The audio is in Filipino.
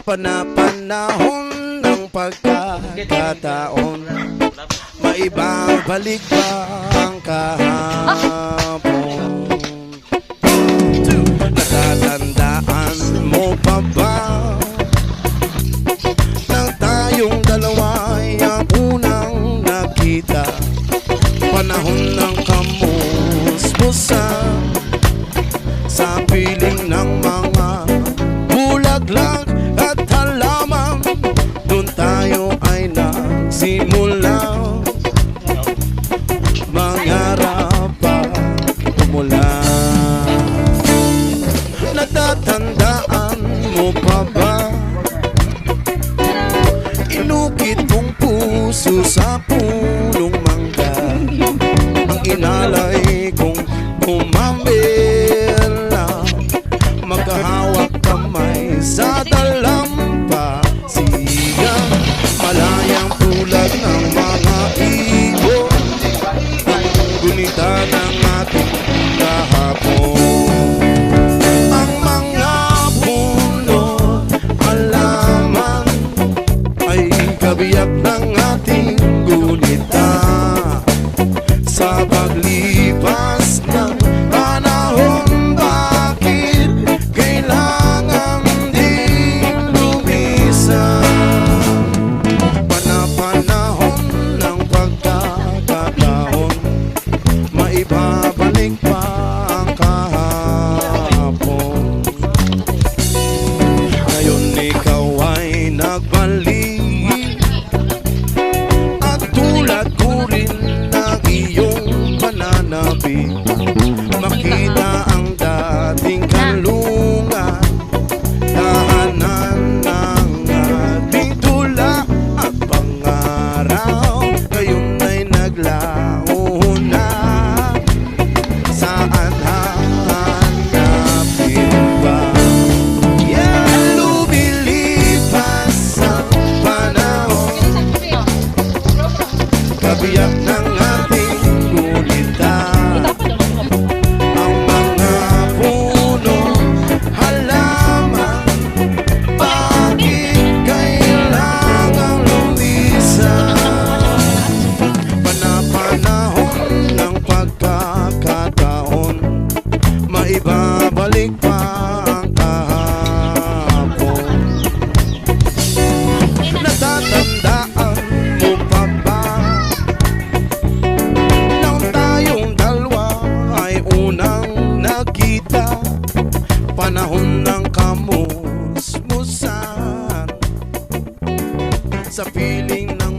Panapanahon ng pagkakataon, maibabalik ba ang kahapon? Natatandaan mo pa ba nang tayong dalawa ay ang unang nakita? Panahon ng kamusmusan sa piling ng mga bulaklak at halaman. Doon tayo ay nagsimula mangarap pa umula. Natatandaan mo pa ba inukit kong puso sa pulong mangga, ang inalay kong kumambela, magkahawak kamay sa dalampasigan, malayang tulad ng mga ibon, ang gunita ng ating kahapon. Ang mga puno, halaman ay kabiyak ng ating gunita. Sa paglipas ng panahon, bakit kailangan ding lumisan? Panapanahon ng pagkakataon, maibabalik pa ang kahapon. Ngayon ikaw ay nagbalik, at tulad ko rin ng iyong pananabik, makita ang dating kalungan, tahanan ng ating tula at pangaraw. Ngayon ay naglaho na, saan hanapin ba? Yeah, lumilipas ang panahon, kabiyak ng ating gunita. Ang mga puno, halaman, bakit kailangang lumisan? Panapanahon ng pagkakataon, maibabalik pa ang kahapon. Natatandaan mo pa ba nang tayong dalawa ay unang nakita? Panahon ng kamusmusan sa piling ng